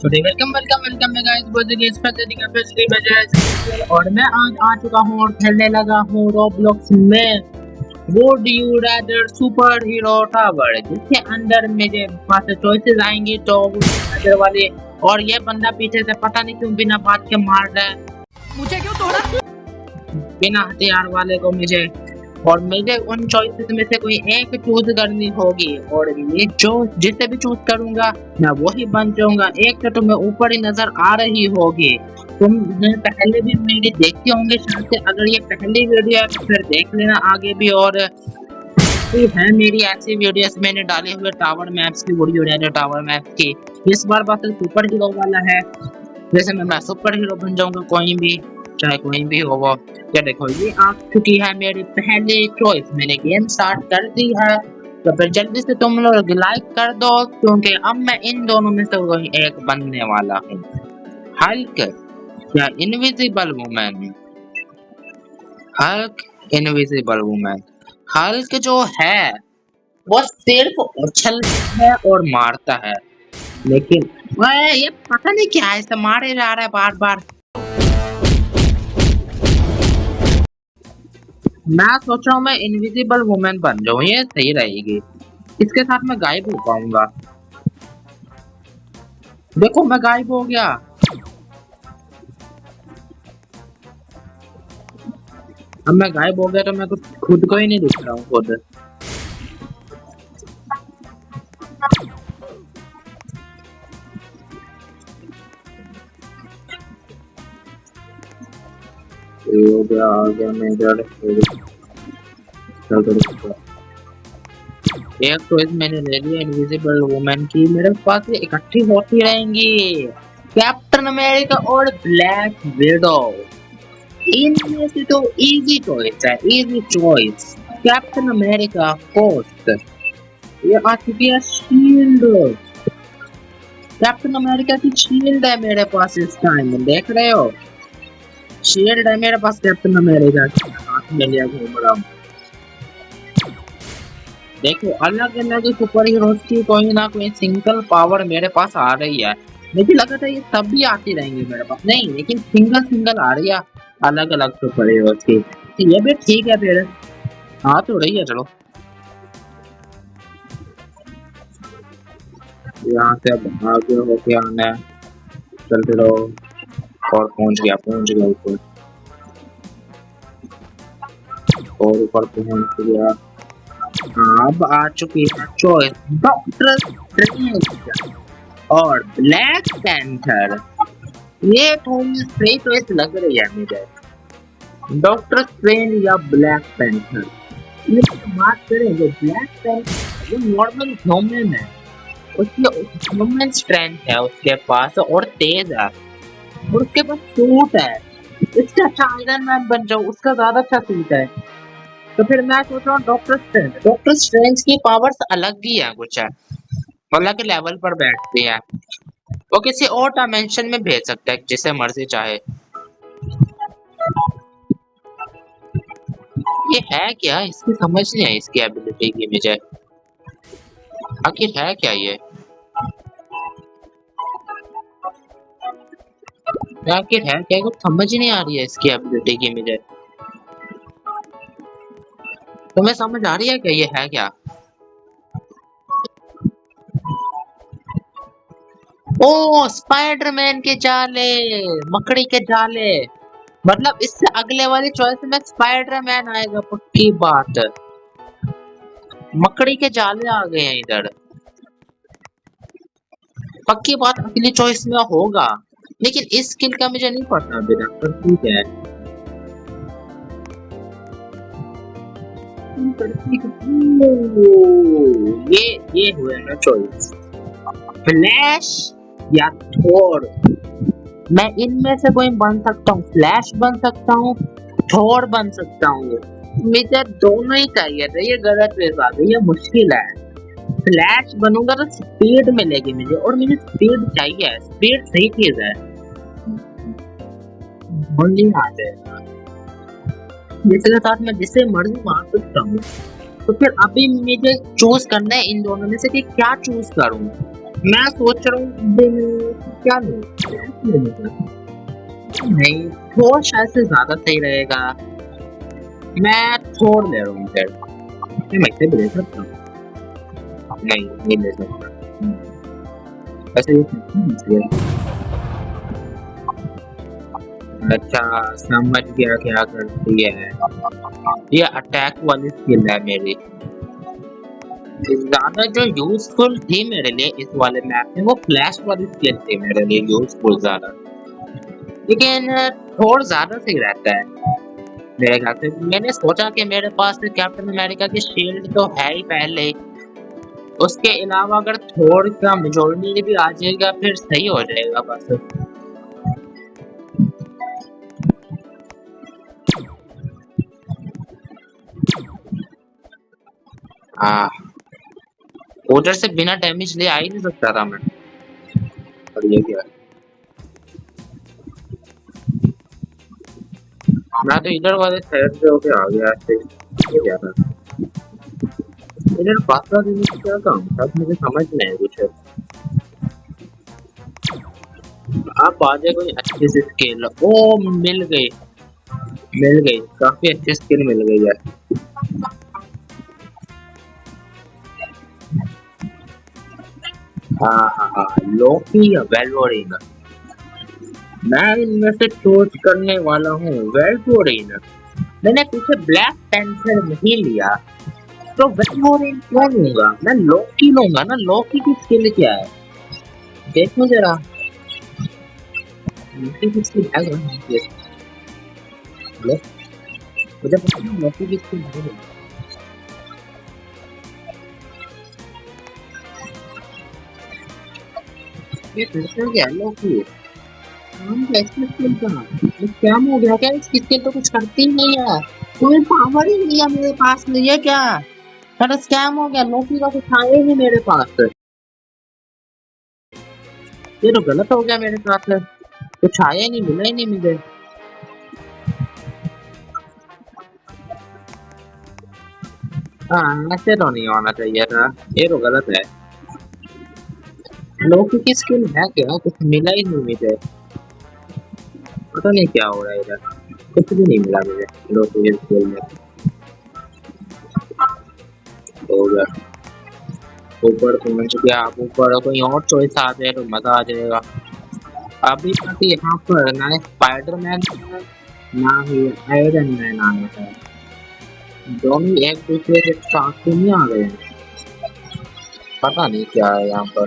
Welcome welcome welcome है guys, और मैं आज आ चुका हूँ और खेलने लगा हूँ रोब्लॉक्स में would you rather super hero tower, जिसके अंदर मेरे पास चॉइसेस आएंगी तो रादर वाले। और ये बंदा पीछे से पता नहीं क्यों बिना बात के मार रहा है, मुझे क्यों तोड़ा बिना हथियार वाले को मुझे। और मुझे उन चॉइसेस में से कोई एक चूज करनी होगी, और ये जो जिसे भी चूज करूंगा मैं वही बन जाऊंगा। एक तो तुम्हें ऊपर ही नजर आ रही होगी, तुमने पहले भी मेरी देखी होंगे शायद से। अगर ये पहली वीडियो है तो फिर देख लेना आगे भी। और है मेरी ऐसी वीडियोस मैंने डाली हुई टावर मैप्स की वीडियो है, टावर मैप्स की। इस बार बात सुपर हीरो वाला है, जैसे मैं सुपर हीरो बन जाऊंगा, कोई भी चाहे कोई भी हो वो। क्या देखो, ये आ चुकी है मेरी पहली चॉइस, मैंने गेम स्टार्ट कर दी है। तो फिर जल्दी से तुम लोग लाइक कर दो, क्योंकि अब मैं इन दोनों में से कोई एक बनने वाला हूँ। हल्क या invisible woman? Hulk, invisible woman. Hulk जो है वो सिर्फ उछलता है और मारता है, लेकिन ये पता नहीं क्या है, इसे मारे जा रहा है बार बार। मैं सोच रहा हूँ मैं इनविजिबल वुमन बन जाऊँ, ये सही रहेगी। इसके साथ मैं गायब हो पाऊंगा। देखो मैं गायब हो गया। अब मैं गायब हो गया तो मैं कुछ खुद को ही नहीं दिख रहा हूँ खुद। हो गया, आ गया मैं इधर। एक तो इस मैंने ले लिया इनविजिबल वुमन की, मेरे पास ये इकट्ठी होती रहेंगी। कैप्टन अमेरिका और ब्लैक विडो, इनमें से तो इजी चॉइस है, easy choice. Captain America first, ये आ चुकी है शील्ड। कैप्टन अमेरिका की शील्ड है मेरे पास इस टाइम, देख रहे हो? शील्ड है मेरे पास कैप्टन अमेरिका की, हाथ में लिया घूम रहा हूँ। देखो अलग अलग सुपर हीरोज की कोई ना कोई सिंगल पावर मेरे पास आ रही है। मुझे लगा था ये सब भी आती रहेंगी मेरे पास, नहीं, लेकिन सिंगल सिंगल आ रही है अलग अलग सुपर हीरोज की। तो ये भी ठीक है, फिर आ तो रही है। चलो यहाँ से अब आगे होके आना है, चलते रहो। और पहुंच गया ऊपर, और ऊपर पहुंच गया। अब आ चुकी है चॉइस डॉक्टर स्ट्रेंज और ब्लैक पैंथर। ये थोड़ी सही चॉइस लग रही है मुझे, डॉक्टर स्ट्रेंज या ब्लैक पैंथर। ये बात करें जो ब्लैक पैंथर, वो नॉर्मल ह्यूमन है, उसकी ह्यूमन स्ट्रेंथ है उसके पास, और तेज है, और उसके पास सूट है। इससे अच्छा आयरन मैन बन जाओ, उसका ज्यादा अच्छा सूट है। तो फिर मैं सोच रहा हूँ डॉक्टर स्ट्रेंज। डॉक्टर स्ट्रेंज की पावर्स अलग ही है, कुछ है अलग लेवल पर बैठती है। वो किसी और डायमेंशन में भेज सकता है जिसे मर्जी चाहे। ये है क्या, इसकी समझ नहीं आई इसकी एबिलिटी की मुझे, आखिर है क्या ये? आखिर है क्या, कुछ समझ ही नहीं आ रही है इसकी एबिलिटी की मुझे। तुम्हें समझ आ रही है क्या ये है क्या? ओ स्पाइडरमैन के जाले, मकड़ी के जाले, मतलब इससे अगले वाली चॉइस में स्पाइडरमैन आएगा पक्की बात। मकड़ी के जाले आ गए हैं इधर, पक्की बात अगली चॉइस में होगा, लेकिन इस स्किल का मुझे नहीं पता अभी तक, तो ठीक है। ये हुए ना चॉइस, फ्लैश या थोर। मैं इनमें से कोई बन सकता हूँ, फ्लैश बन सकता हूँ, थोर बन सकता हूँ। मुझे दोनों ही चाहिए था, ये गलत वेज आ गई, ये मुश्किल है। फ्लैश बनूंगा तो स्पीड मिलेगी मुझे, और मुझे स्पीड चाहिए, स्पीड सही चीज है। जिसके साथ मैं जिसे मर्जी मार सकता हूँ। तो फिर अभी मुझे चूज करना है इन दोनों में से कि क्या चूज करूँ। मैं सोच रहा हूँ क्या लूँ। नहीं, थोर शायद से ज्यादा सही रहेगा। मैं थोर ले रहा हूँ फिर। मैं इसे भी ले सकता हूँ। नहीं ले सकता। ऐसे ये अच्छा समझ गया क्या करती है। ये अटैक वाली स्किल है मेरी। ज्यादा जो यूजफुल थी मेरे लिए इस वाले मैप में वो फ्लैश वाली स्किल थी मेरे लिए यूजफुल ज्यादा। लेकिन थोर ज्यादा सही रहता है मेरे ख्याल से। मैंने सोचा कि मेरे पास कैप्टन अमेरिका की शील्ड तो है ही पहले ही, उसके अलावा अगर थोर का मेजोरिटी भी आ जाएगा फिर सही हो जाएगा बस। हाँ, उधर से बिना डैमेज ले आ ही नहीं सकता था मैं। और ये क्या, मैं तो इधर वाले साइड से होके आ गया ऐसे। ये क्या था इधर फासला देने का क्या काम था, मुझे समझ नहीं आया कुछ। आप आ जाए कोई अच्छी सी स्किल। ओ मिल गई काफी अच्छी स्किल मिल गई है। हाँ लोकी या वेल्वोरिन। मैं इनमें से चूज करने वाला हूँ वेल्वोरिन। मैंने पीछे ब्लैक पैंथर नहीं लिया तो वेल्वोरिन क्यों लूंगा। मैं लोकी लूंगा ना, लोकी की स्किल क्या है देखो जरा। लोकी की स्किल है ना, मुझे पता है लोकी की स्किल है। ये करता क्या लोकी, हम कैसे स्किल कहाँ क्या हो गया क्या, इसकी स्किल तो कुछ करती ही नहीं है, कोई पावर ही नहीं है मेरे पास में। ये क्या पर स्कैम हो गया, लोकी का कुछ आया ही नहीं मेरे पास। ये तो गलत हो गया मेरे साथ, कुछ आया ही नहीं, मिला ही नहीं मुझे। हाँ ऐसे तो नहीं होना चाहिए था, ये तो गलत है। लोकी की स्किल है क्या, कुछ मिला ही नहीं मुझे। पता नहीं क्या हो रहा है इधर, कुछ भी नहीं मिला मुझे लोकी की स्किल में। हो गया ऊपर पहुंच गया, आप ऊपर कोई और चॉइस आ जाए तो मजा आ जाएगा। अभी तक यहाँ पर ना स्पाइडरमैन ना ही आयरन मैन आया है, दोनों एक दूसरे के साथ तो नहीं आ गए हैं। पता नहीं क्या है यहाँ पर।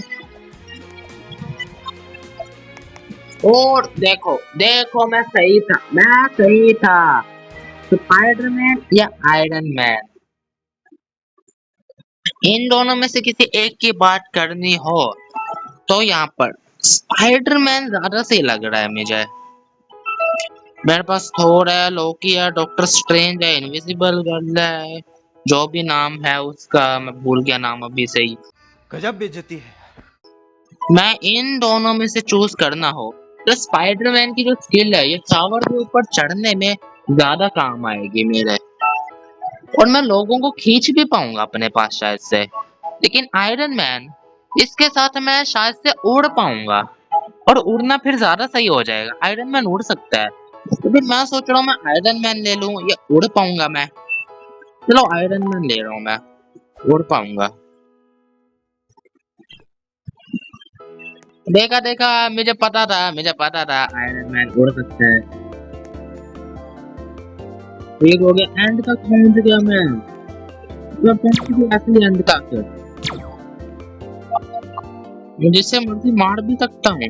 और देखो देखो मैं सही था स्पाइडरमैन या आयरन मैन, इन दोनों में से किसी एक की बात करनी हो तो यहाँ पर स्पाइडरमैन ज्यादा सही लग रहा है मुझे। मेरे पास थोर है, लोकी है, डॉक्टर स्ट्रेंज है, इनविजिबल गर्ल है, जो भी नाम है उसका मैं भूल गया नाम अभी से ही। गजब बेइज्जती है। मैं इन दोनों में से चूज करना हो तो स्पाइडरमैन की जो स्किल है ये टावर के ऊपर चढ़ने में ज्यादा काम आएगी मेरे, और मैं लोगों को खींच भी पाऊंगा अपने पास शायद से। लेकिन आयरन मैन इसके साथ मैं शायद से उड़ पाऊंगा, और उड़ना फिर ज्यादा सही हो जाएगा, आयरन मैन उड़ सकता है। तो फिर मैं सोच रहा हूँ मैं आयरन मैन ले लूं, या उड़ पाऊंगा मैं। चलो आयरन मैन ले रहा हूँ मैं, उड़ पाऊंगा। देखा देखा मुझे पता था आयरन मैन उड़ सकता है। ठीक हो गया, एंड तक पहुंच गया मैं पहुंच गया असली एंड तक, जिससे मर्जी मार भी सकता हूँ।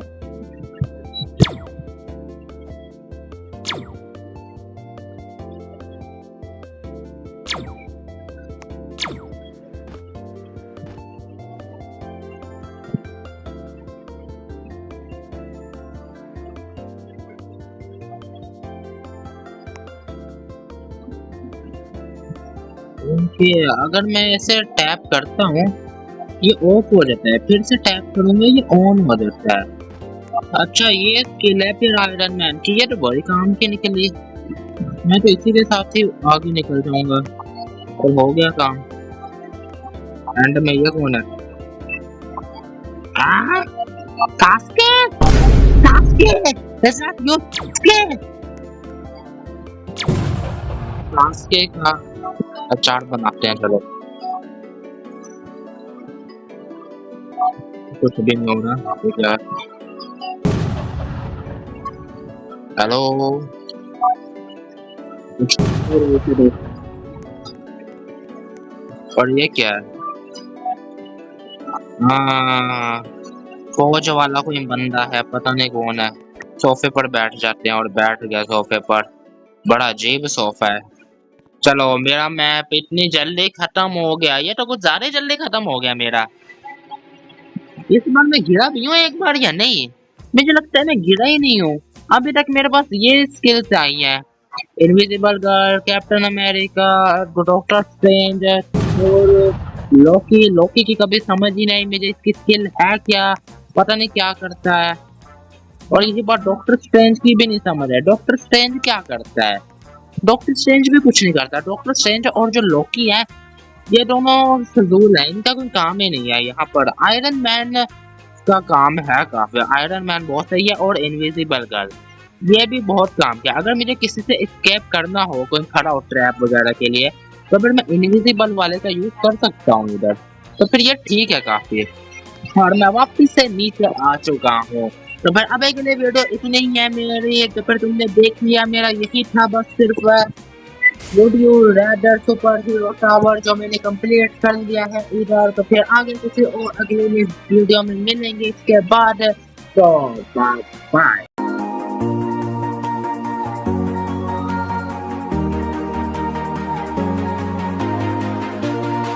अगर मैं ऐसे टैप करता हूँ ये ऑफ हो जाता है, फिर से टैप करूंगा ये ऑन हो जाता है। अच्छा ये स्किल है फिर आयरन मैन की, ये तो बड़ी काम की निकली। मैं तो इसी के साथ ही आगे निकल जाऊंगा और हो गया काम। एंड में ये कौन है, Ah, Sasuke? Sasuke? Is that you, Sasuke? Sasuke का अचार बनाते हैं चलो। कुछ भी नहीं हो रहा ये क्या है? हेलो कुछ और ये क्या है? हाँ फौज वाला कोई बंदा है पता नहीं कौन है। सोफे पर बैठ जाते हैं और बैठ गया सोफे पर। बड़ा अजीब सोफा है। चलो मेरा मैप इतनी जल्दी खत्म हो गया। ये तो कुछ ज्यादा ही जल्दी खत्म हो गया मेरा। इस बार मैं गिरा भी हूँ एक बार या नहीं? मुझे लगता है मैं गिरा ही नहीं हूँ। अभी तक मेरे पास ये स्किल्स आई हैं। Invisible girl, captain America, doctor strange और लोकी। लोकी की कभी समझ ही नहीं मुझे इसकी स्किल है क्या, पता नहीं क्या करता है। और यही बात डॉक्टर स्ट्रेंज की भी नहीं समझ है। डॉक्टर स्ट्रेंज क्या करता है? डॉक्टर स्ट्रेंज भी कुछ नहीं करता। डॉक्टर स्ट्रेंज और जो लोकी है ये दोनों फजूल है, इनका कोई काम ही नहीं है यहाँ पर। आयरन मैन का काम है काफी। आयरन मैन बहुत सही है और इनविजिबल गर्ल ये भी बहुत काम किया। अगर मुझे किसी से एस्केप करना हो, कोई खड़ा हो ट्रैप वगैरह के लिए, तो फिर मैं इनविजिबल वाले का यूज कर सकता हूँ इधर। तो फिर ये ठीक है काफी। और मैं वापस से नीचे आ चुका हूँ। तो फिर अब के लिए वीडियो इतनी ही है मेरी। तो फिर तुमने देख लिया, मेरा यही था बस सिर्फ would you rather super hero tower जो मैंने कंप्लीट कर लिया है इधर। तो फिर आगे किसी और अगले वीडियो में मिलेंगे इसके बाद। तो बाय बाय।